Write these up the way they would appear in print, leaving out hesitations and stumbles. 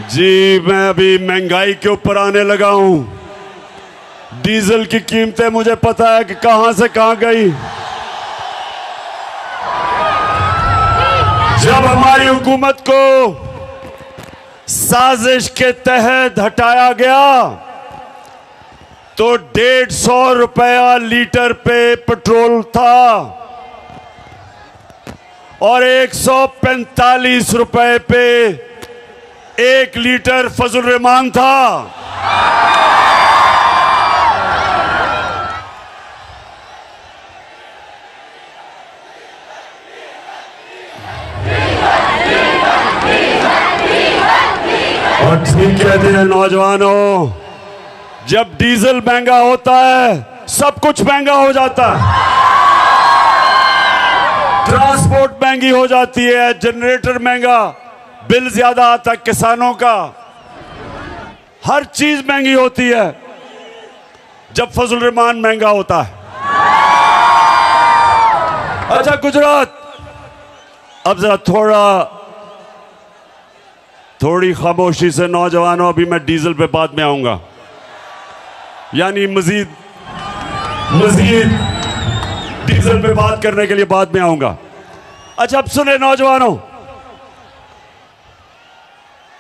जी मैं अभी महंगाई के ऊपर आने लगा हूं। डीजल की कीमतें मुझे पता है कि कहां से कहां गई। जब हमारी हुकूमत को साजिश के तहत हटाया गया तो 150 रुपया लीटर पे पेट्रोल था और 145 रुपए पे 1 लीटर फजल रहमान था। और ठीक कहते हैं नौजवानों, जब डीजल महंगा होता है सब कुछ महंगा हो जाता है। ट्रांसपोर्ट महंगी हो जाती है, जनरेटर महंगा, बिल ज्यादा आता है किसानों का, हर चीज महंगी होती है जब फजल रहमान महंगा होता है। अच्छा गुजरात, अब जरा थोड़ी खामोशी से नौजवानों, अभी मैं डीजल पे बाद में आऊंगा, यानी मजीद डीजल पे बात करने के लिए बाद में आऊंगा। अच्छा अब सुने नौजवानों,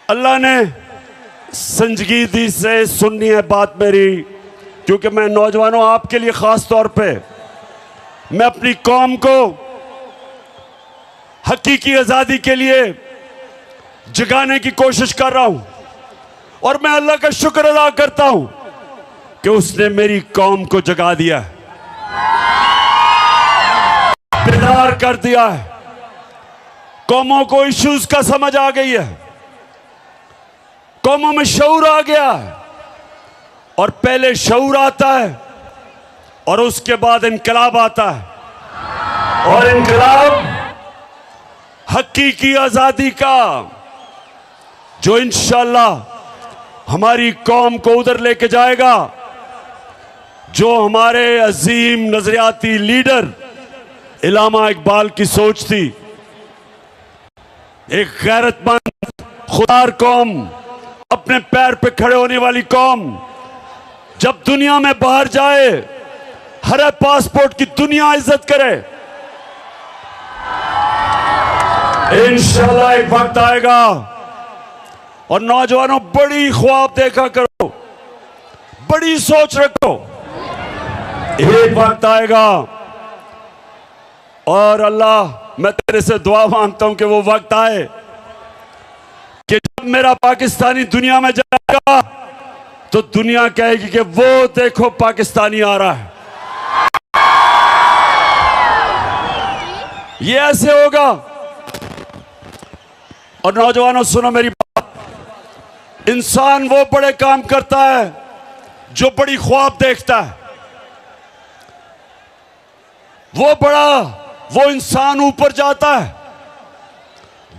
अल्लाह ने संजीदगी से सुननी है बात मेरी, क्योंकि मैं नौजवानों आपके लिए खास तौर पे मैं अपनी कौम को हकीकी आजादी के लिए जगाने की कोशिश कर रहा हूं और मैं अल्लाह का शुक्र अदा करता हूं कि उसने मेरी कौम को जगा दिया है, बेदार कर दिया है। कौमों को इश्यूज का समझ आ गई है, कौमों में शऊर आ गया है, और पहले शऊर आता है और उसके बाद इनकलाब आता है, और इनकलाब हकीकी आजादी का जो इंशाअल्लाह हमारी कौम को उधर लेके जाएगा जो हमारे अजीम नजरियाती लीडर इलामा इकबाल की सोच थी। एक गैरतमंद खुदार कौम, अपने पैर पे खड़े होने वाली कौम, जब दुनिया में बाहर जाए हर पासपोर्ट की दुनिया इज्जत करे। इंशाअल्लाह एक वक्त आएगा, और नौजवानों बड़ी ख्वाब देखा करो, बड़ी सोच रखो, एक वक्त आएगा और अल्लाह मैं तेरे से दुआ मांगता हूं कि वो वक्त आए कि जब मेरा पाकिस्तानी दुनिया में जाएगा तो दुनिया कहेगी कि वो देखो पाकिस्तानी आ रहा है। ये ऐसे होगा। और नौजवानों सुनो मेरी बात, इंसान वो बड़े काम करता है जो बड़ी ख्वाब देखता है। वो इंसान ऊपर जाता है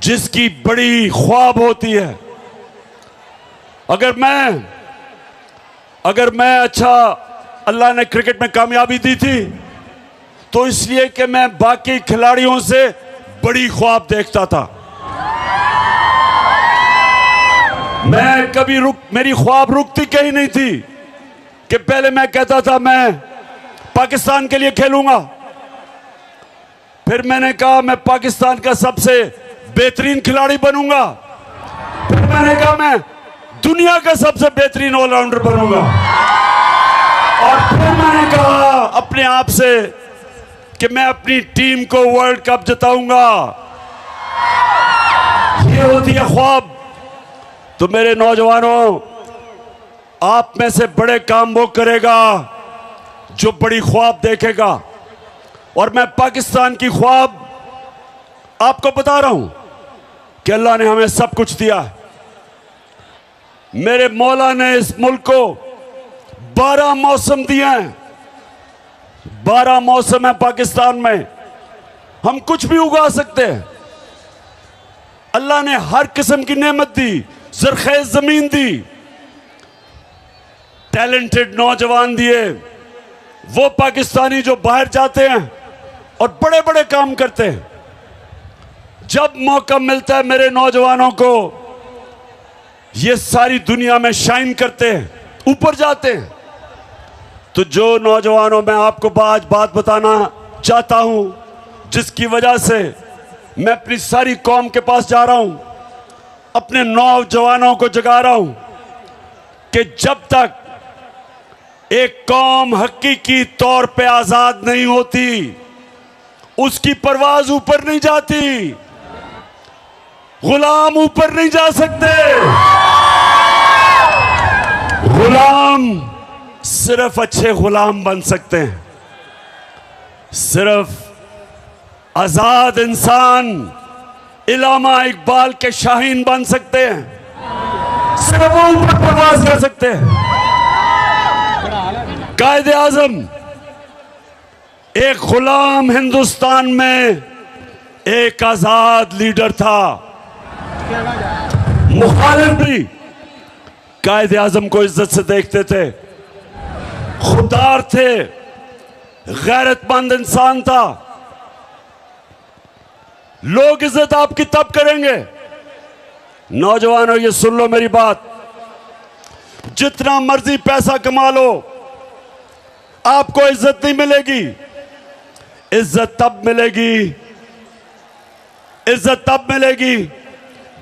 जिसकी बड़ी ख्वाब होती है। अगर मैं अच्छा, अल्लाह ने क्रिकेट में कामयाबी दी थी तो इसलिए कि मैं बाकी खिलाड़ियों से बड़ी ख्वाब देखता था। मैं कभी मेरी ख्वाब रुकती कहीं नहीं थी कि पहले मैं कहता था मैं पाकिस्तान के लिए खेलूंगा, फिर मैंने कहा मैं पाकिस्तान का सबसे बेहतरीन खिलाड़ी बनूंगा, फिर मैंने कहा मैं दुनिया का सबसे बेहतरीन ऑलराउंडर बनूंगा, और फिर मैंने कहा अपने आप से कि मैं अपनी टीम को वर्ल्ड कप जिताऊंगा। ये होती है ख्वाब। तो मेरे नौजवानों, आप में से बड़े काम वो करेगा जो बड़ी ख्वाब देखेगा, और मैं पाकिस्तान की ख्वाब आपको बता रहा हूं कि अल्लाह ने हमें सब कुछ दिया है। मेरे मौला ने इस मुल्क को 12 मौसम दिए हैं, 12 मौसम है पाकिस्तान में, हम कुछ भी उगा सकते हैं। अल्लाह ने हर किस्म की नेमत दी, जरखेज जमीन दी, टैलेंटेड नौजवान दिए, वो पाकिस्तानी जो बाहर जाते हैं और बड़े बड़े काम करते हैं। जब मौका मिलता है मेरे नौजवानों को ये सारी दुनिया में शाइन करते हैं, ऊपर जाते हैं। तो जो नौजवानों, मैं आपको आज बात बताना चाहता हूं, जिसकी वजह से मैं अपनी सारी कौम के पास जा रहा हूं, अपने नौजवानों को जगा रहा हूं कि जब तक एक कौम हकीकी तौर पे आजाद नहीं होती, उसकी परवाज ऊपर नहीं जाती। गुलाम ऊपर नहीं जा सकते। गुलाम सिर्फ अच्छे गुलाम बन सकते हैं, सिर्फ आजाद इंसान इलामा इकबाल के शाहीन बन सकते हैं, सिर्फ वो ऊपर परवाज कर सकते हैं। कायदे आजम एक गुलाम हिंदुस्तान में एक आजाद लीडर था। मुखालिफ भी कायदे आजम को इज्जत से देखते थे, खुददार थे, गैरतमंद इंसान था। लोग इज्जत आपकी तब करेंगे, नौजवानों ये सुन लो मेरी बात, जितना मर्जी पैसा कमा लो आपको इज्जत नहीं मिलेगी। इज्जत तब मिलेगी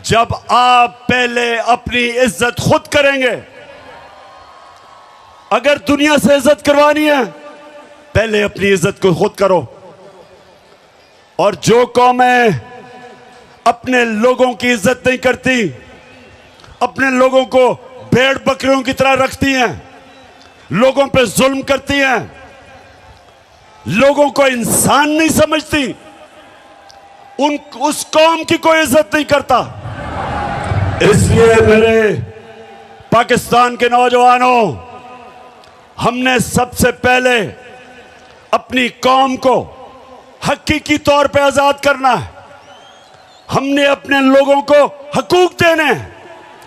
जब आप पहले अपनी इज्जत खुद करेंगे। अगर दुनिया से इज्जत करवानी है, पहले अपनी इज्जत को खुद करो। और जो कौमें अपने लोगों की इज्जत नहीं करती, अपने लोगों को भेड़ बकरियों की तरह रखती हैं, लोगों पे जुल्म करती हैं, लोगों को इंसान नहीं समझती, उस कौम की कोई इज्जत नहीं करता। इसलिए मेरे पाकिस्तान के नौजवानों, हमने सबसे पहले अपनी कौम को हकीकी तौर पे आजाद करना है। हमने अपने लोगों को हकूक देने हैं,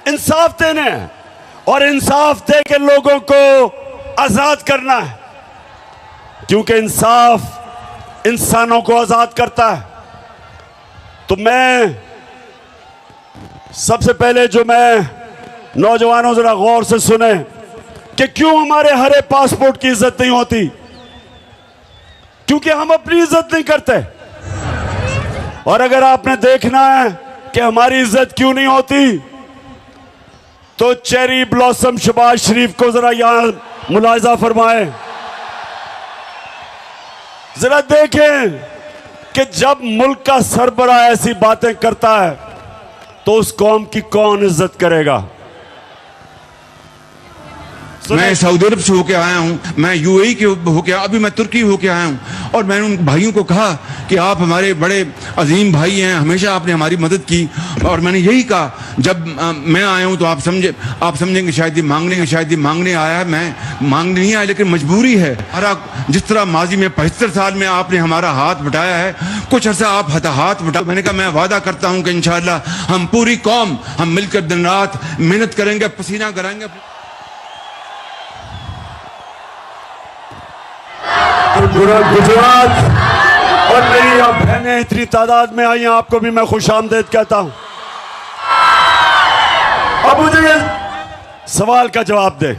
इंसाफ देने हैं, और इंसाफ दे के लोगों को आजाद करना है, क्योंकि इंसाफ इंसानों को आजाद करता है। तो मैं सबसे पहले जो मैं नौजवानों जरा गौर से सुने कि क्यों हमारे हरे पासपोर्ट की इज्जत नहीं होती, क्योंकि हम अपनी इज्जत नहीं करते। और अगर आपने देखना है कि हमारी इज्जत क्यों नहीं होती, तो चेरी ब्लॉसम शहबाज शरीफ को जरा यहां मुलाहिजा फरमाएं, जरा देखें कि जब मुल्क का सरबराह ऐसी बातें करता है तो उस कौम की कौन इज्जत करेगा। मैं सऊदी अरब से होके आया हूँ, मैं यूएई के होके, अभी मैं तुर्की होके आया हूँ, और मैंने उन भाइयों को कहा कि आप हमारे बड़े अजीम भाई हैं, हमेशा आपने हमारी मदद की। और मैंने यही कहा, जब मैं आया हूँ तो आप समझेंगे शायद ये मांगने आया है। मैं मांगने नहीं आया, लेकिन मजबूरी है। हमारा जिस तरह माजी में 75 साल में आपने हमारा हाथ बटाया है, कुछ अर्सा आप हाथ बटा। मैंने कहा मैं वादा करता हूँ कि इंशाअल्लाह हम पूरी कौम हम मिलकर दिन रात मेहनत करेंगे, पसीना कराएंगे। पूरा गुजरात और मेरी यहाँ बहनें इतनी तादाद में आई हैं, आपको भी मैं खुशामदीद कहता हूं। अब मुझे सवाल का जवाब दे।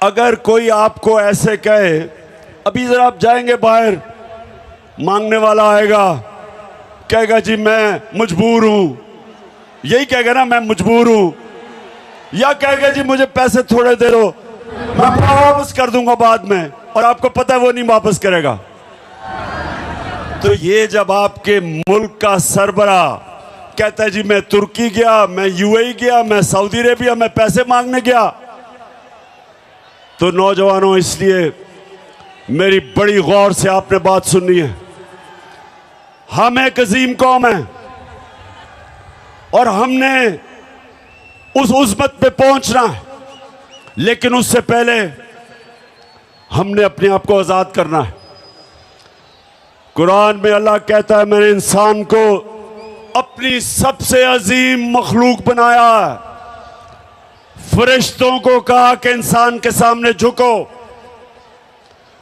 अगर कोई आपको ऐसे कहे, अभी जरा आप जाएंगे बाहर, मांगने वाला आएगा, कहेगा जी मैं मजबूर हूं, यही कहेगा ना, मैं मजबूर हूं, या कहेगा जी मुझे पैसे थोड़े दे दो, मैं वापस कर दूंगा बाद में, और आपको पता है वो नहीं वापस करेगा। तो ये जब आपके मुल्क का सरबराह कहता है जी मैं तुर्की गया, मैं यूएई गया, मैं सऊदी अरेबिया, मैं पैसे मांगने गया, तो नौजवानों इसलिए मेरी बड़ी गौर से आपने बात सुननी है। हम एक अजीम कौम है और हमने उस उज़्मत पे पहुंचना है, लेकिन उससे पहले हमने अपने आप को आजाद करना है। कुरान में अल्लाह कहता है मैंने इंसान को अपनी सबसे अजीम मखलूक बनाया है। फरिश्तों को कहा कि इंसान के सामने झुको,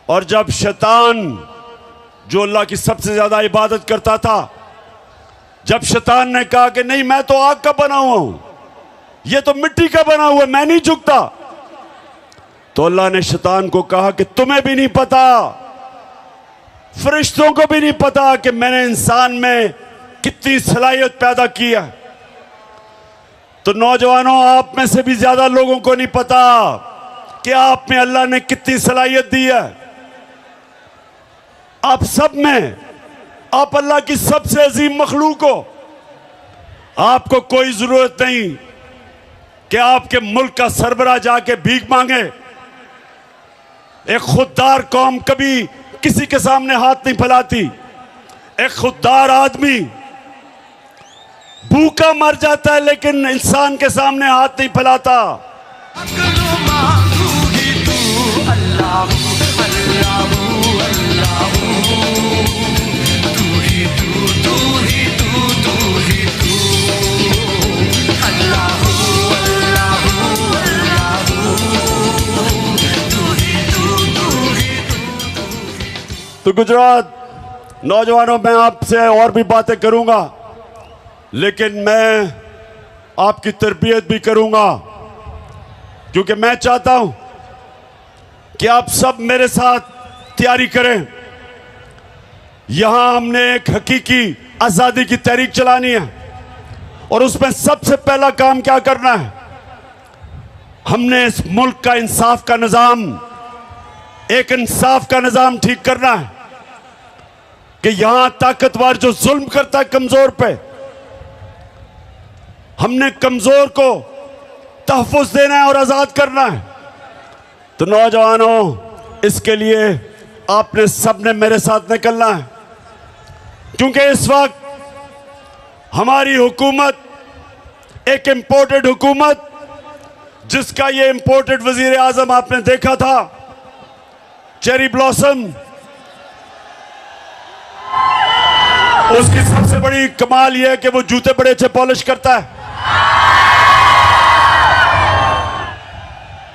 और जब शैतान जो अल्लाह की सबसे ज्यादा इबादत करता था, जब शैतान ने कहा कि नहीं मैं तो आग का बना हुआ हूं, ये तो मिट्टी का बना हुआ, मैं नहीं झुकता। तो अल्लाह ने शैतान को कहा कि तुम्हें भी नहीं पता, फरिश्तों को भी नहीं पता कि मैंने इंसान में कितनी सलाहियत पैदा की है। तो नौजवानों, आप में से भी ज्यादा लोगों को नहीं पता कि आप में अल्लाह ने कितनी सलाहियत दी है। आप सब में, आप अल्लाह की सबसे अजीम मखलूक हो। आपको कोई जरूरत नहीं कि आपके मुल्क का सरबराह जाके भीख मांगे। एक खुददार कौम कभी किसी के सामने हाथ नहीं फैलाती। एक खुददार आदमी भूखा मर जाता है लेकिन इंसान के सामने हाथ नहीं फैलाता। तो गुजरात नौजवानों, मैं आपसे और भी बातें करूंगा, लेकिन मैं आपकी तरबियत भी करूंगा, क्योंकि मैं चाहता हूं कि आप सब मेरे साथ तैयारी करें। यहां हमने एक हकीकी आजादी की तहरीक चलानी है और उसमें सबसे पहला काम क्या करना है, हमने इस मुल्क का इंसाफ का निजाम, एक इंसाफ का निजाम ठीक करना है कि यहां ताकतवर जो जुल्म करता है कमजोर पे, हमने कमजोर को तहफ़्फ़ुज़ देना है और आजाद करना है। तो नौजवानों, इसके लिए आपने सबने मेरे साथ निकलना है, क्योंकि इस वक्त हमारी हुकूमत एक इंपोर्टेड हुकूमत, जिसका ये इंपोर्टेड वजीर आजम आपने देखा था, चेरी ब्लॉसम, उसकी सबसे बड़ी कमाल यह है कि वो जूते बड़े अच्छे पॉलिश करता है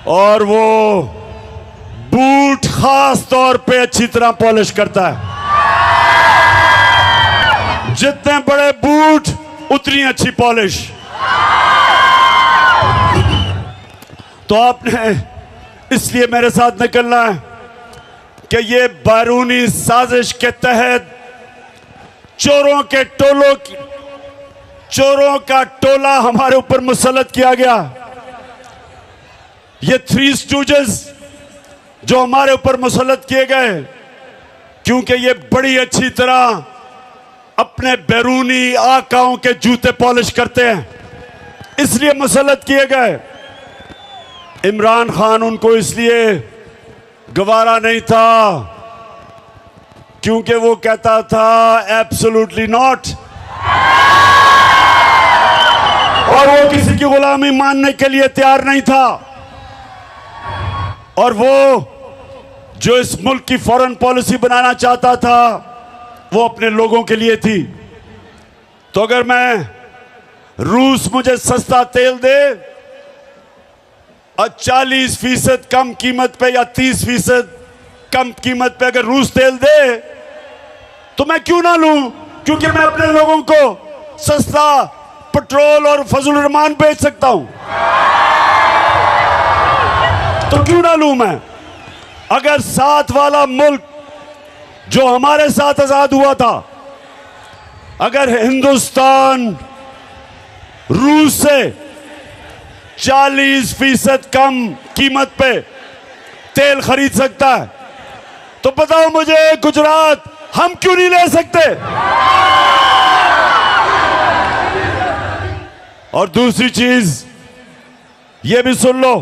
और वो बूट खास तौर पे अच्छी तरह पॉलिश करता है। जितने बड़े बूट उतनी अच्छी पॉलिश। तो आपने इसलिए मेरे साथ निकलना है कि ये बैरूनी साजिश के तहत चोरों का टोला हमारे ऊपर मुसल्लत किया गया। ये थ्री स्टूजेस जो हमारे ऊपर मुसल्लत किए गए, क्योंकि ये बड़ी अच्छी तरह अपने बैरूनी आकाओं के जूते पॉलिश करते हैं, इसलिए मुसल्लत किए गए। इमरान खान उनको इसलिए गवारा नहीं था क्योंकि वो कहता था एब्सोल्युटली नॉट, और वो किसी की गुलामी मानने के लिए तैयार नहीं था। और वो जो इस मुल्क की फॉरेन पॉलिसी बनाना चाहता था, वो अपने लोगों के लिए थी। तो अगर रूस मुझे सस्ता तेल दे और 40% कम कीमत पे या 30% कम कीमत पे अगर रूस तेल दे, तो मैं क्यों ना लूं, क्योंकि मैं अपने लोगों को सस्ता पेट्रोल और फजल रहमान बेच सकता हूं। तो क्यों ना लूं मैं। अगर साथ वाला मुल्क जो हमारे साथ आजाद हुआ था, अगर हिंदुस्तान रूस से 40% कम कीमत पे तेल खरीद सकता है, तो बताओ मुझे गुजरात, हम क्यों नहीं ले सकते। और दूसरी चीज ये भी सुन लो,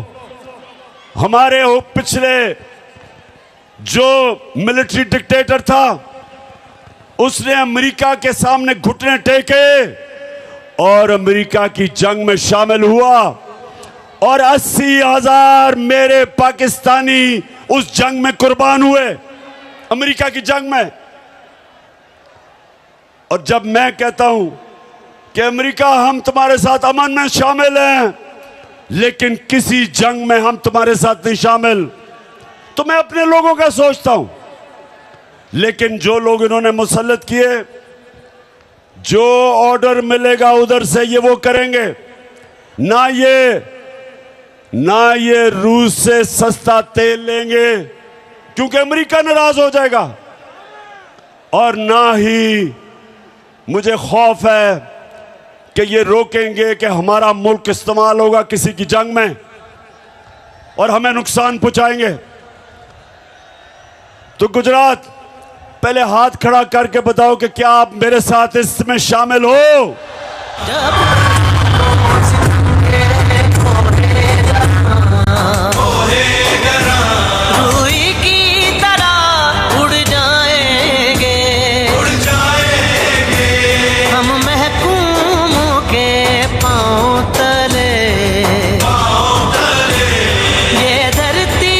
हमारे पिछले जो मिलिट्री डिक्टेटर था, उसने अमेरिका के सामने घुटने टेके और अमेरिका की जंग में शामिल हुआ, और 80,000 मेरे पाकिस्तानी उस जंग में कुर्बान हुए, अमेरिका की जंग में। और जब मैं कहता हूं कि अमेरिका हम तुम्हारे साथ अमन में शामिल हैं, लेकिन किसी जंग में हम तुम्हारे साथ नहीं शामिल, तो मैं अपने लोगों का सोचता हूं। लेकिन जो लोग इन्होंने मुसल्लत किए, जो ऑर्डर मिलेगा उधर से ये वो करेंगे। ना ये रूस से सस्ता तेल लेंगे क्योंकि अमेरिका नाराज हो जाएगा, और ना ही मुझे खौफ है कि ये रोकेंगे कि हमारा मुल्क इस्तेमाल होगा किसी की जंग में और हमें नुकसान पहुंचाएंगे। तो गुजरात, पहले हाथ खड़ा करके बताओ कि क्या आप मेरे साथ इसमें शामिल हो? रुई की तरह उड़ जाएंगे हम महकूमों के पांव तले। ये धरती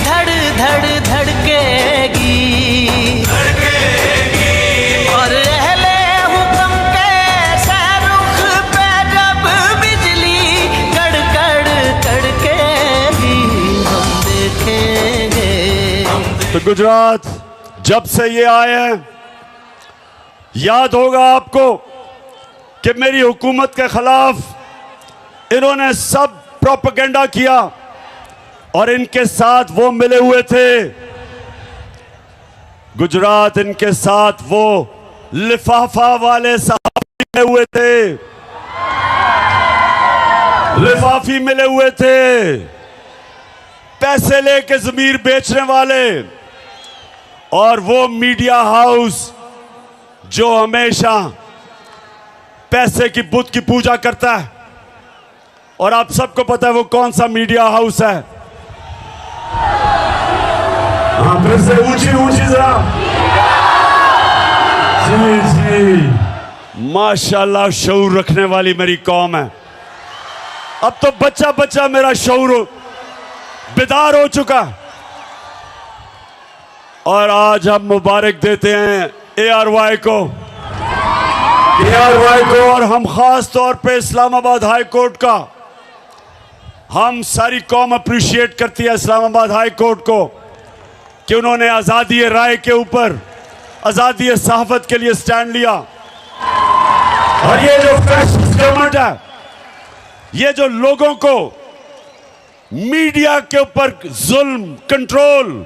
धड़ धड़ धड़केगी और अहले हुक्म के शाहरुख पे जब बिजली कड़कड़ कड़केगी हम देखेंगे। तो गुजरात, जब से ये आए हैं, याद होगा आपको कि मेरी हुकूमत के खिलाफ इन्होंने सब प्रोपेगेंडा किया और इनके साथ वो मिले हुए थे। गुजरात, इनके साथ वो लिफाफा वाले साहब मिले हुए थे, लिफाफी मिले हुए थे, पैसे लेके जमीर बेचने वाले, और वो मीडिया हाउस जो हमेशा पैसे की बुत की पूजा करता है। और आप सबको पता है वो कौन सा मीडिया हाउस है। हाँ, फिर से ऊंची ऊंची जरा। जी जी, माशाल्लाह, शऊर रखने वाली मेरी कौम है। अब तो बच्चा बच्चा मेरा शऊर बेदार हो चुका है। और आज हम मुबारक देते हैं ARY को, और हम खास तौर पे इस्लामाबाद हाई कोर्ट का, हम सारी कौम अप्रिशिएट करती है इस्लामाबाद हाई कोर्ट को कि उन्होंने आज़ादी राय के ऊपर, आज़ादी सहाफत के लिए स्टैंड लिया। और ये जो फैशिस्ट गवर्नमेंट है, ये जो लोगों को मीडिया के ऊपर जुल्म, कंट्रोल,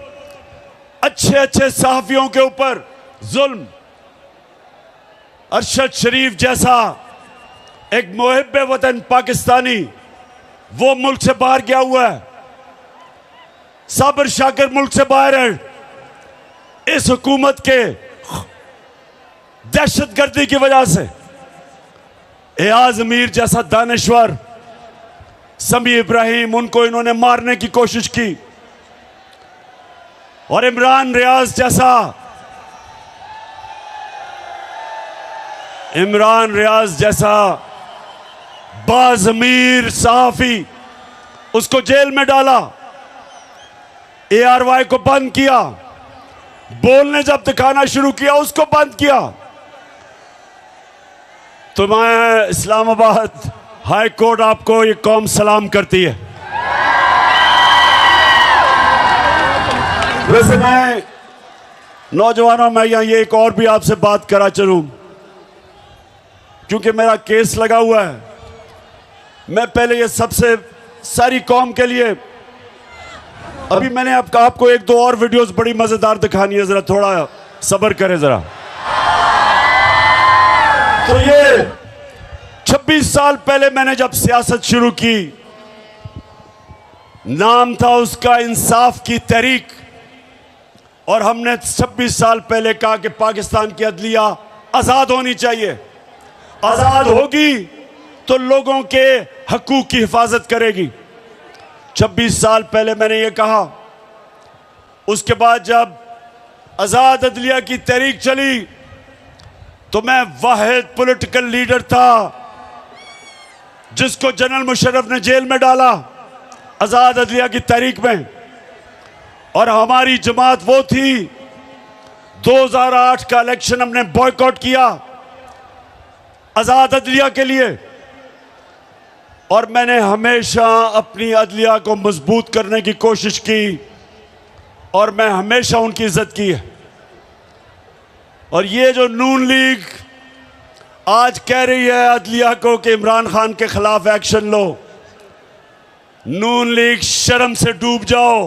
अच्छे अच्छे सहाफियों के ऊपर जुल्म, अरशद शरीफ जैसा एक मुहिब्बे वतन पाकिस्तानी वो मुल्क से बाहर गया हुआ है, साबिर शाकिर मुल्क से बाहर है इस हुकूमत के दहशतगर्दी की वजह से। एयाज मीर जैसा दानिश्वर, समी इब्राहिम, उनको इन्होंने मारने की कोशिश की, और इमरान रियाज जैसा बाज़मीर सहाफी, उसको जेल में डाला, ARY को बंद किया, बोलने जब दिखाना शुरू किया उसको बंद किया। तो मैं इस्लामाबाद हाई कोर्ट, आपको ये कौम सलाम करती है। वैसे मैं नौजवानों, मैं यहाँ ये एक और भी आपसे बात करा चलूं, क्योंकि मेरा केस लगा हुआ है। मैं पहले ये सबसे सारी कौम के लिए, अभी मैंने आपको एक दो और वीडियोस बड़ी मजेदार दिखानी है, जरा थोड़ा सब्र करें जरा। तो ये 26 साल पहले मैंने जब सियासत शुरू की, नाम था उसका इंसाफ की तहरीक, और हमने 26 साल पहले कहा कि पाकिस्तान की अदलिया आज़ाद होनी चाहिए। आज़ाद होगी तो लोगों के हकूक़ की हिफाजत करेगी। 26 साल पहले मैंने ये कहा। उसके बाद जब आज़ाद अदलिया की तहरीक चली तो मैं वाहिद पॉलिटिकल लीडर था जिसको जनरल मुशर्रफ ने जेल में डाला आज़ाद अदलिया की तहरीक में। और हमारी जमात वो थी, 2008 का इलेक्शन हमने बॉयकॉट किया आज़ाद अदलिया के लिए, और मैंने हमेशा अपनी अदलिया को मजबूत करने की कोशिश की, और मैं हमेशा उनकी इज्जत की है। और ये जो नून लीग आज कह रही है अदलिया को कि इमरान खान के खिलाफ एक्शन लो। नून लीग शर्म से डूब जाओ।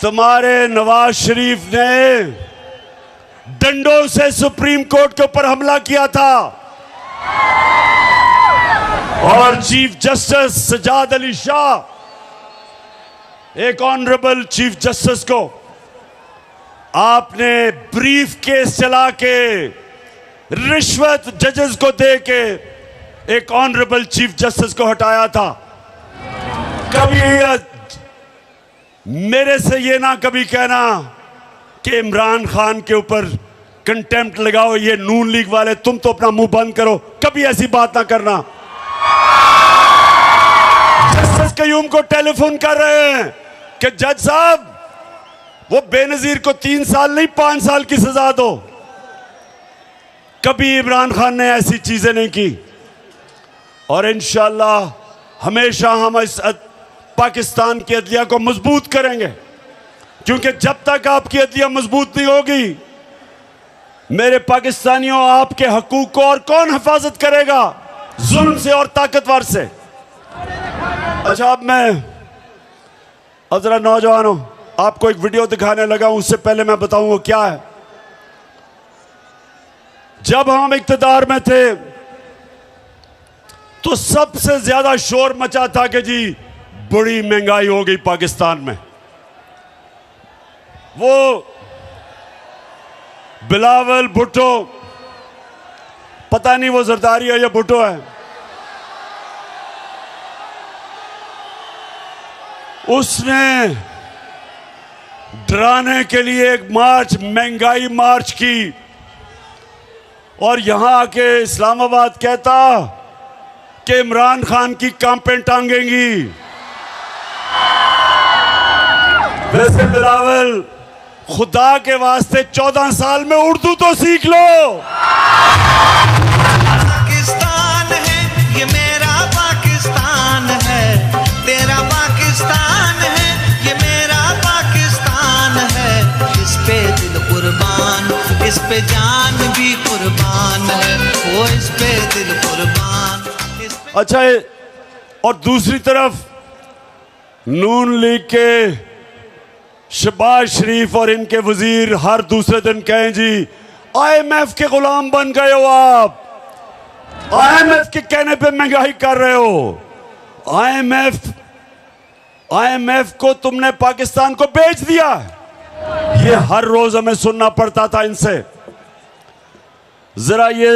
तुम्हारे नवाज शरीफ ने डंडों से सुप्रीम कोर्ट के ऊपर हमला किया था और चीफ जस्टिस सजाद अली शाह, एक ऑनरेबल चीफ जस्टिस को आपने ब्रीफ केस चला के रिश्वत जजेस को दे के एक ऑनरेबल चीफ जस्टिस को हटाया था। कभी मेरे से ये ना कभी कहना कि इमरान खान के ऊपर कंटेम्प्ट लगाओ, ये नून लीग वाले, तुम तो अपना मुंह बंद करो, कभी ऐसी बात ना करना। जस्टिस कयूम को टेलीफोन कर रहे हैं कि जज साहब वो बेनजीर को 3 साल नहीं 5 साल की सजा दो। कभी इमरान खान ने ऐसी चीजें नहीं की और इंशाअल्लाह हमेशा हम इस पाकिस्तान की अदलिया को मजबूत करेंगे, क्योंकि जब तक आपकी अदलिया मजबूत नहीं होगी मेरे पाकिस्तानियों, आपके हकूक को और कौन हिफाजत करेगा जुल्म से और ताकतवर से। अच्छा, अब मैं जरा नौजवानों आपको एक वीडियो दिखाने लगा हूं, उससे पहले मैं बताऊं वो क्या है। जब हम इक्तदार में थे तो सबसे ज्यादा शोर मचा था कि जी बड़ी महंगाई हो गई पाकिस्तान में। वो बिलावल भुट्टो, पता नहीं वो जरदारी है या भुट्टो है, उसने डराने के लिए एक मार्च, महंगाई मार्च की और यहां आके इस्लामाबाद कहता कि इमरान खान की कांपें टांगेंगी। वैसे बिलावल, खुदा के वास्ते 14 साल में उर्दू तो सीख लो। पाकिस्तान है ये मेरा पाकिस्तान है, तेरा पाकिस्तान है ये मेरा पाकिस्तान है। इस पे दिल कुर्बान, इस पे जान भी कुर्बान है, वो इस पे दिल कुर्बान। अच्छा, और दूसरी तरफ नून लीग के शहबाज शरीफ और इनके वजीर हर दूसरे दिन कहें जी IMF के गुलाम बन गए हो आप, IMF के कहने पे महंगाई कर रहे हो। IMF को तुमने पाकिस्तान को बेच दिया। ये हर रोज हमें सुनना पड़ता था इनसे। जरा ये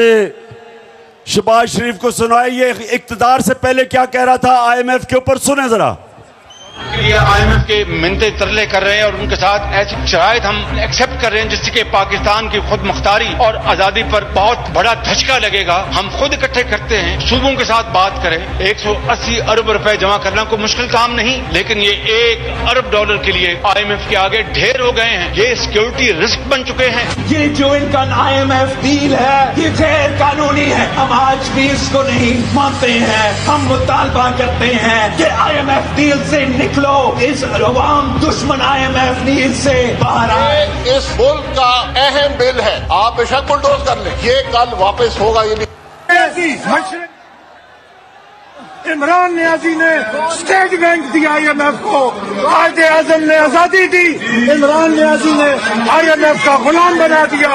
शहबाज शरीफ को सुनाए, ये इक्तदार से पहले क्या कह रहा था IMF के ऊपर, सुने जरा। ये IMF के मिन्नते तरले कर रहे हैं और उनके साथ ऐसी शराइत हम एक्सेप्ट कर रहे हैं जिससे कि पाकिस्तान की खुद मुख्तारी और आजादी पर बहुत बड़ा धचका लगेगा। हम खुद इकट्ठे करते हैं, सूबों के साथ बात करें। 180 अरब रुपए जमा करना कोई मुश्किल काम नहीं, लेकिन ये $1 अरब के लिए IMF के आगे ढेर हो गए हैं। ये सिक्योरिटी रिस्क बन चुके हैं। ये जो इनका IMF डील है ये गैर कानूनी है। हम आज भी इसको नहीं मानते हैं। हम मुतालबा करते हैं कि IMF डील से निकलो, इस अवाम दुश्मन IMF डील से बाहर आए। इस मुल्क का अहम बिल है, आप बेशक बुलडोज कर लें, ये कल वापस होगा। ये इमरान नियाजी ने स्टेट बैंक दिया IMF को, कायदे आजम ने आजादी दी, इमरान नियाजी ने IMF का गुलाम बना दिया।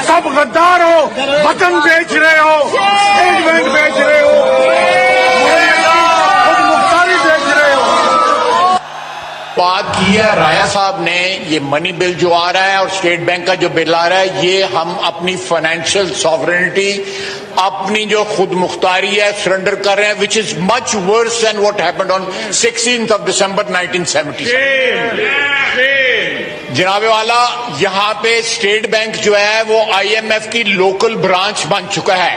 सब गद्दार हो, वतन बेच रहे हो, स्टेट बैंक बेच रहे हो, खुद मुख्तारी बेच रहे हो। बात की है राया साहब ने, ये मनी बिल जो आ रहा है और स्टेट बैंक का जो बिल आ रहा है, ये हम अपनी फाइनेंशियल सॉवरेनिटी, अपनी जो खुद मुख्तारी है सरेंडर कर रहे हैं, which is much worse than what happened on 16 दिसंबर 1970। जनाबे वाला, यहाँ पे स्टेट बैंक जो है वो IMF की लोकल ब्रांच बन चुका है।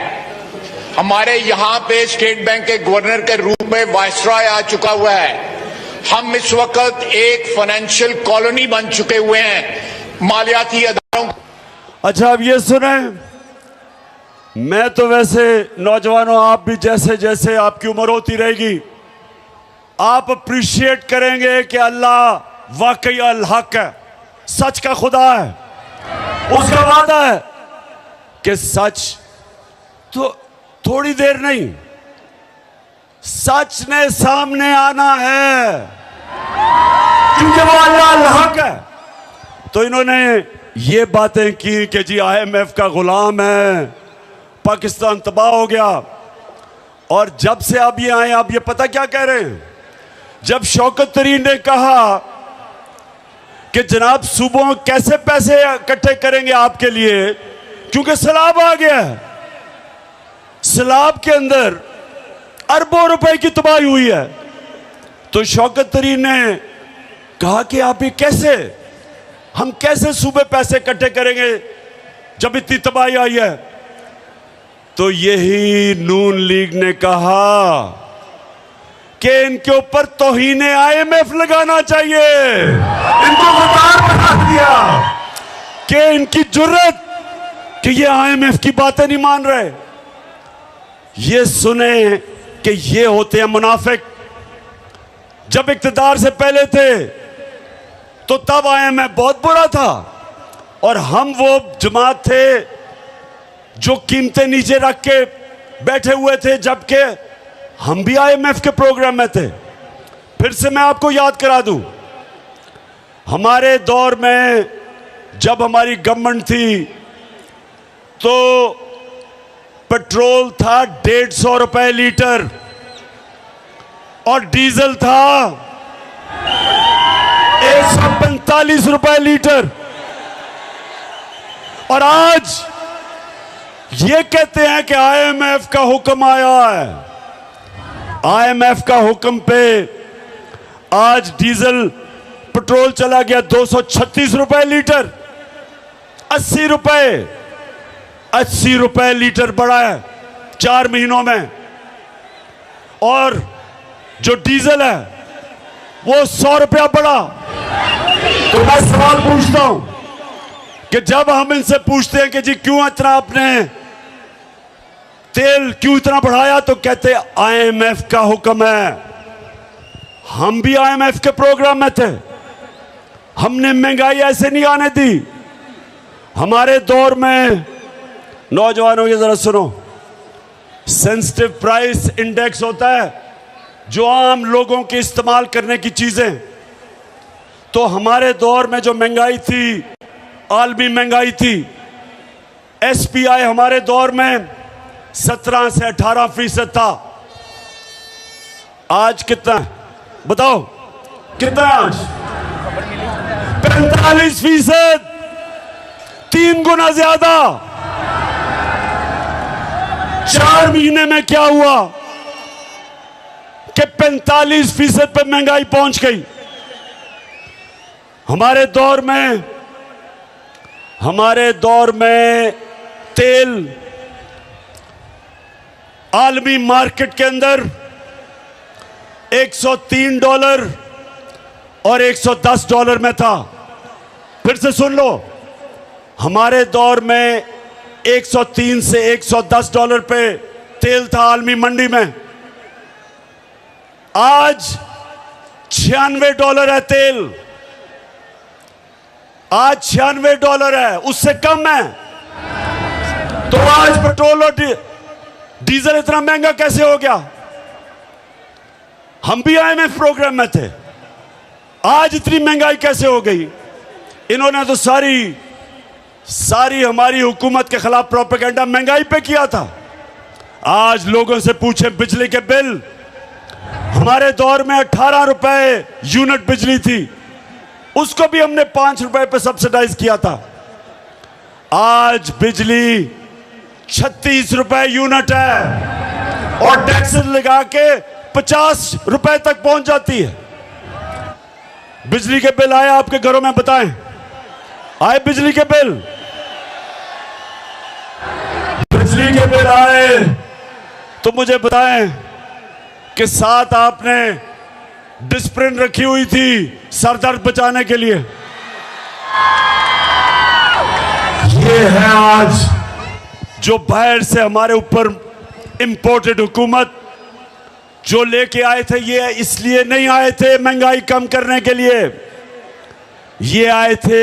हमारे यहाँ पे स्टेट बैंक के गवर्नर के रूप में वायसरॉय आ चुका हुआ है। हम इस वक्त एक फाइनेंशियल कॉलोनी बन चुके हुए हैं मालियाती अदारों। अच्छा, अब ये सुने, मैं तो वैसे नौजवानों, आप भी जैसे जैसे आपकी उम्र होती रहेगी आप अप्रिशिएट करेंगे कि अल्लाह वाकई अल हक है, सच का खुदा है, उसका वादा है कि सच तो थोड़ी देर नहीं, सच ने सामने आना है, क्योंकि वो अल्लाह हक है। तो इन्होंने ये बातें की कि जी IMF का गुलाम है, पाकिस्तान तबाह हो गया। और जब से अब ये आए, अब ये पता क्या कह रहे हैं? जब शौकत तरीन ने कहा कि जनाब सूबों कैसे पैसे इकट्ठे करेंगे आपके लिए, क्योंकि सैलाब आ गया है, सैलाब के अंदर अरबों रुपए की तबाही हुई है। तो शौकत तरीन ने कहा कि आप ये कैसे, हम कैसे सूबे पैसे इकट्ठे करेंगे जब इतनी तबाही आई है? तो यही नून लीग ने कहा कि इनके ऊपर तौहीन IMF लगाना चाहिए। इनको गद्दार बना दिया कि इनकी जुर्रत कि ये IMF की बातें नहीं मान रहे। ये सुने कि ये होते हैं मुनाफिक। जब इक्तिदार से पहले थे तो तब IMF बहुत बुरा था, और हम वो जमात थे जो कीमतें नीचे रख के बैठे हुए थे, जबकि हम भी IMF के प्रोग्राम में थे। फिर से मैं आपको याद करा दूं, हमारे दौर में जब हमारी गवर्नमेंट थी तो पेट्रोल था 150 रुपए लीटर और डीजल था 145 रुपए लीटर। और आज ये कहते हैं कि IMF का हुक्म आया है। IMF का हुक्म पे आज डीजल पेट्रोल चला गया 236 रुपए लीटर, 80 रुपए लीटर बढ़ा है 4 महीनों में। और जो डीजल है वो 100 रुपया बढ़ा। तो मैं सवाल पूछता हूं कि जब हम इनसे पूछते हैं कि जी क्यों इतना आपने तेल क्यों इतना बढ़ाया, तो कहते IMF का हुक्म है। हम भी IMF के प्रोग्राम में थे, हमने महंगाई ऐसे नहीं आने दी। हमारे दौर में, नौजवानों ये जरा सुनो, सेंसिटिव प्राइस इंडेक्स होता है जो आम लोगों के इस्तेमाल करने की चीजें। तो हमारे दौर में जो महंगाई थी, आलमी महंगाई थी, SPI हमारे दौर में 17 से 18% था। आज कितना बताओ, कितना आज? 45%, 3 गुना ज्यादा। 4 महीने में क्या हुआ कि 45% पे महंगाई पहुंच गई। हमारे दौर में तेल आलमी मार्केट के अंदर $103 और $110 में था। फिर से सुन लो, हमारे दौर में 103 से $110 पे तेल था आलमी मंडी में। आज $96 है तेल, आज $96 है, उससे कम है। तो आज पेट्रोल और डीजल इतना महंगा कैसे हो गया? हम भी IMF प्रोग्राम में थे, आज इतनी महंगाई कैसे हो गई? इन्होंने तो सारी हमारी हुकूमत के खिलाफ प्रोपेगेंडा महंगाई पे किया था। आज लोगों से पूछे बिजली के बिल, हमारे दौर में 18 रुपए यूनिट बिजली थी, उसको भी हमने 5 रुपए पे सब्सिडाइज किया था। आज बिजली 36 रुपए यूनिट है और टैक्स लगा के 50 रुपए तक पहुंच जाती है। बिजली के बिल आए आपके घरों में? बताएं, आए बिजली के बिल? बिजली के बिल आए तो मुझे बताएं कि साथ आपने डिस्प्रिन रखी हुई थी सरदर्द बचाने के लिए। ये है आज जो बाहर से हमारे ऊपर इंपोर्टेड हुकूमत जो लेके आए थे। ये इसलिए नहीं आए थे महंगाई कम करने के लिए, ये आए थे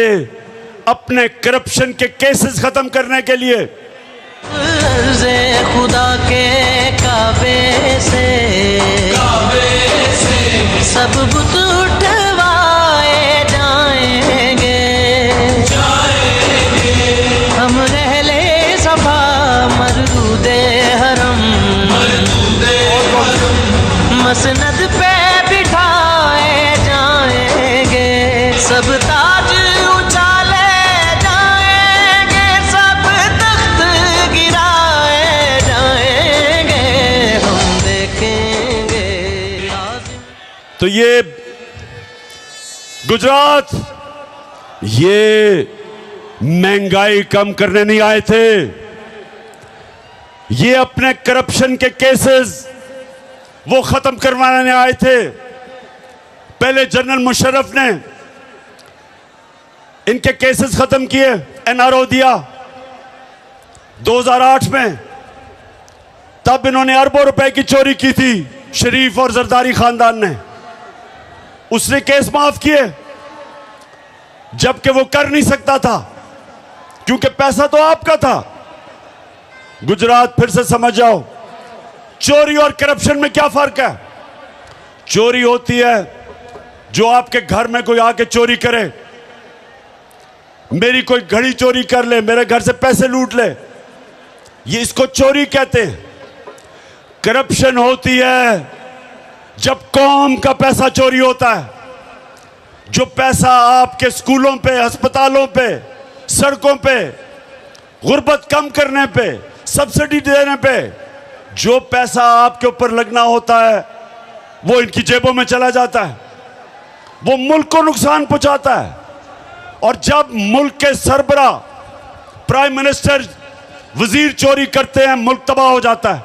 अपने करप्शन के केसेस खत्म करने के लिए। अर्ज़े खुदा के काबे से सब बुत उठवाए जाएंगे, हम रहले सफा मरदूदे हरम मसनद पे बिठाए जाएंगे, सब ताज उछाले जाएंगे, सब तख्त गिराए जाएंगे, हम देखेंगे। तो ये गुजरात, ये महंगाई कम करने नहीं आए थे, ये अपने करप्शन के केसेस वो खत्म करवाने आए थे। पहले जनरल मुशर्रफ ने इनके केसेस खत्म किए, एनआरओ दिया 2008 में। तब इन्होंने अरबों रुपए की चोरी की थी, शरीफ और जरदारी खानदान ने। उसने केस माफ किए, जबकि वो कर नहीं सकता था क्योंकि पैसा तो आपका था। गुजरात फिर से समझ जाओ, चोरी और करप्शन में क्या फर्क है। चोरी होती है जो आपके घर में कोई आके चोरी करे, मेरी कोई घड़ी चोरी कर ले, मेरे घर से पैसे लूट ले, ये इसको चोरी कहते हैं। करप्शन होती है जब कौम का पैसा चोरी होता है, जो पैसा आपके स्कूलों पे, अस्पतालों पे, सड़कों पे, गुर्बत कम करने पे, सब्सिडी देने पे, जो पैसा आपके ऊपर लगना होता है वो इनकी जेबों में चला जाता है, वो मुल्क को नुकसान पहुंचाता है। और जब मुल्क के सरबरा, प्राइम मिनिस्टर, वजीर चोरी करते हैं, मुल्क तबाह हो जाता है।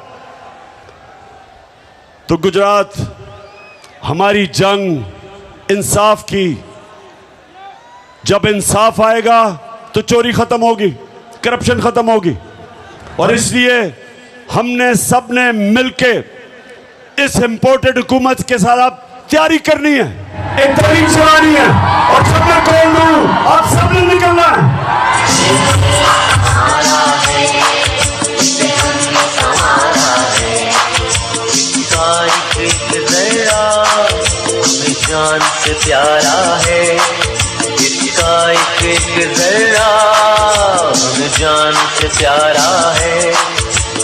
तो गुजरात, हमारी जंग इंसाफ की, जब इंसाफ आएगा तो चोरी खत्म होगी, करप्शन खत्म होगी। और इसलिए हमने सबने मिलके इस इंपोर्टेड हुकूमत के साथ आप तैयारी करनी है, एक तहरीक चलानी है, और सबने कॉल दूं, आप सबने निकलना है। जान से प्यारा है, इसका एक जरा हमें जान से प्यारा है।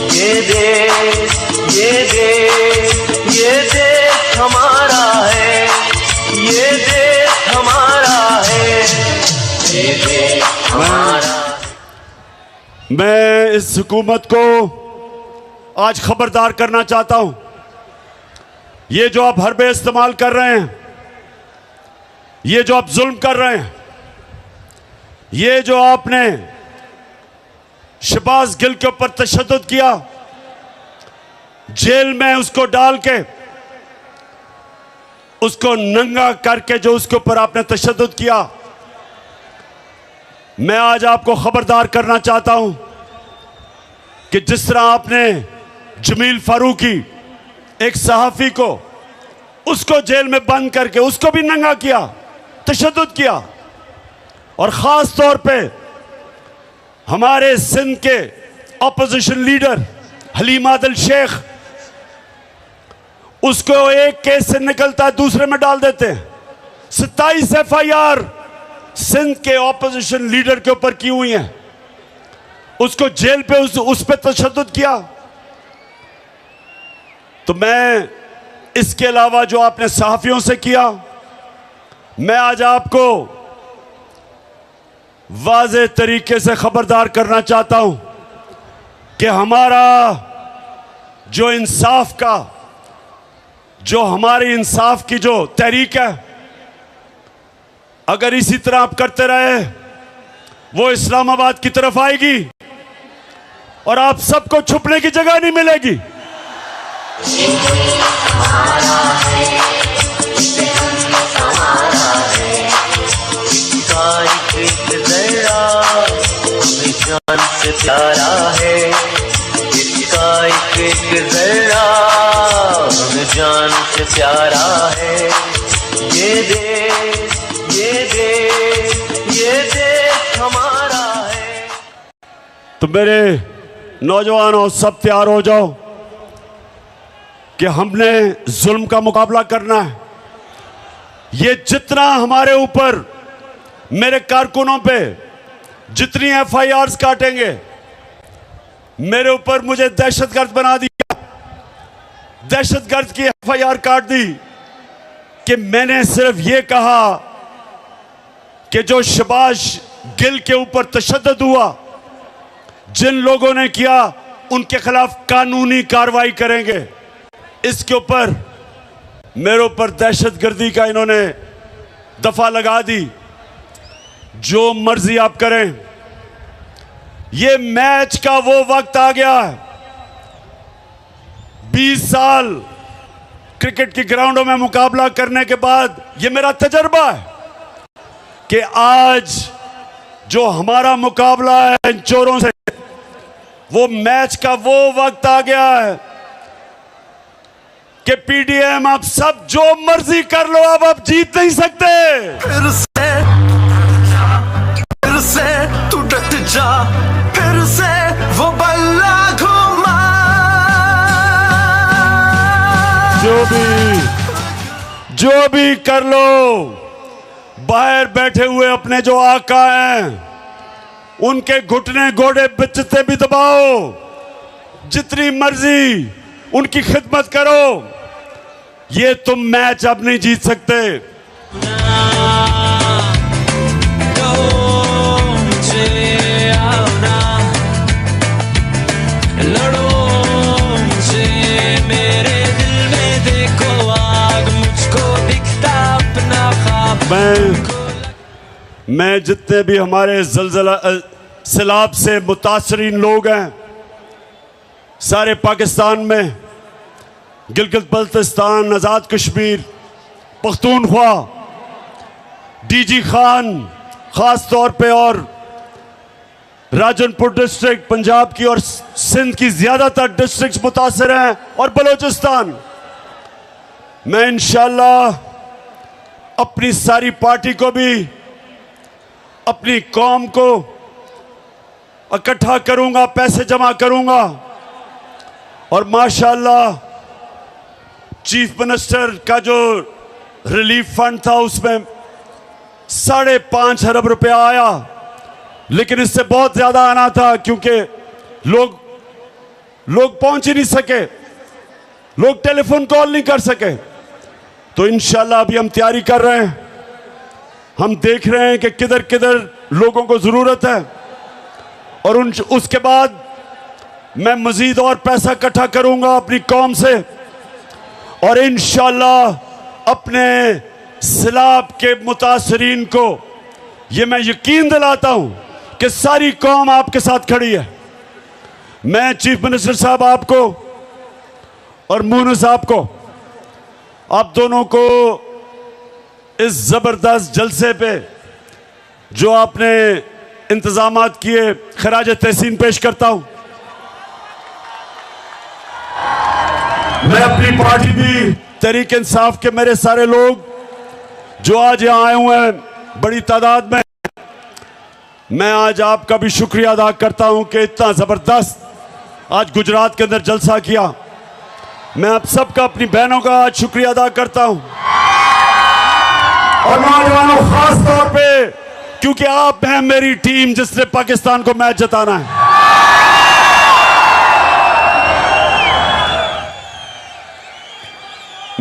ये देश, ये देश, ये देश हमारा है, ये देश हमारा है, ये देश हमारा। मैं इस हुकूमत को आज खबरदार करना चाहता हूं, ये जो आप हरबे इस्तेमाल कर रहे हैं, ये जो आप जुल्म कर रहे हैं, ये जो आपने शहबाज गिल के ऊपर तशद्दुद किया, जेल में उसको डाल के, उसको नंगा करके जो उसके ऊपर आपने तशद्दुद किया, मैं आज आपको खबरदार करना चाहता हूं कि जिस तरह आपने जमील फारूकी, एक सहाफी को, उसको जेल में बंद करके उसको भी नंगा किया, तशद्दुद किया, और खास तौर पे हमारे सिंध के ऑपोजिशन लीडर हलीम आदिल शेख, उसको एक केस से निकलता है दूसरे में डाल देते हैं। 27 FIR सिंध के ऑपोजिशन लीडर के ऊपर की हुई हैं, उसको जेल पे उस पे तशद्दुद किया। तो मैं इसके अलावा जो आपने सहाफियों से किया, मैं आज आपको वाज़े तरीके से खबरदार करना चाहता हूं कि हमारा जो इंसाफ का, जो हमारी इंसाफ की जो तहरीक है, अगर इसी तरह आप करते रहे, वो इस्लामाबाद की तरफ आएगी और आप सबको छुपने की जगह नहीं मिलेगी। जान से प्यारा है, इसका एक जरा हमें जान से प्यारा है। ये देश, ये देश, तो मेरे नौजवानों, सब तैयार हो जाओ कि हमने जुल्म का मुकाबला करना है। ये जितना हमारे ऊपर, मेरे कारकुनों पे जितनी FIRs काटेंगे, मेरे ऊपर मुझे दहशतगर्द बना दिया, दहशतगर्द की FIR काट दी कि मैंने सिर्फ ये कहा कि जो शहबाज गिल के ऊपर तशद्दुद हुआ, जिन लोगों ने किया, उनके खिलाफ कानूनी कार्रवाई करेंगे। इसके ऊपर मेरे ऊपर दहशतगर्दी का इन्होंने दफा लगा दी। जो मर्जी आप करें, ये मैच का वो वक्त आ गया है। 20 साल क्रिकेट की ग्राउंडों में मुकाबला करने के बाद ये मेरा तजर्बा है कि आज जो हमारा मुकाबला है इन चोरों से, वो मैच का वो वक्त आ गया है कि PDM आप सब जो मर्जी कर लो, अब आप जीत नहीं सकते। फिर से तू डट जा, फिर से वो बल्ला घुमा। जो भी कर लो, बाहर बैठे हुए अपने जो आका हैं, उनके घुटने घोड़े बिचते भी दबाओ, जितनी मर्जी उनकी खिदमत करो। ये तुम मैच अब नहीं जीत सकते। मैं जितने भी हमारे ज़लज़ला सैलाब से मुतासरीन लोग हैं, सारे पाकिस्तान में, गिलगित बल्तिस्तान, आज़ाद कश्मीर, पख्तूनख्वा, DG खान ख़ास तौर पे, और राजनपुर डिस्ट्रिक्ट पंजाब की और सिंध की ज़्यादातर डिस्ट्रिक्ट्स मुतासर हैं, और बलोचिस्तान। मैं इंशाअल्लाह अपनी सारी पार्टी को भी, अपनी कौम को इकट्ठा करूंगा, पैसे जमा करूंगा, और माशाअल्लाह चीफ मिनिस्टर का जो रिलीफ फंड था उसमें 5.5 अरब रुपया आया, लेकिन इससे बहुत ज्यादा आना था क्योंकि लोग पहुंच ही नहीं सके, लोग टेलीफोन कॉल नहीं कर सके। तो इंशाअल्लाह अभी हम तैयारी कर रहे हैं, हम देख रहे हैं कि किधर किधर लोगों को जरूरत है, और उसके बाद मैं मजीद और पैसा इकट्ठा करूंगा अपनी कौम से, और इंशाअल्लाह अपने सैलाब के मुतासरीन को ये मैं यकीन दिलाता हूं कि सारी कौम आपके साथ खड़ी है। मैं चीफ मिनिस्टर साहब आपको और मून साहब को, आप दोनों को इस जबरदस्त जलसे पे जो आपने इंतजामात किए, खराज तहसीन पेश करता हूं। मैं अपनी पार्टी भी, तहरीक इंसाफ के मेरे सारे लोग जो आज यहां आए हुए हैं बड़ी तादाद में, मैं आज आपका भी शुक्रिया अदा करता हूं कि इतना जबरदस्त आज गुजरात के अंदर जलसा किया। मैं आप सबका, अपनी बहनों का आज शुक्रिया अदा करता हूं, और नौजवानों खास तौर पे, क्योंकि आप हैं मेरी टीम जिसने पाकिस्तान को मैच जिताना है।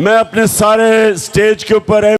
मैं अपने सारे स्टेज के ऊपर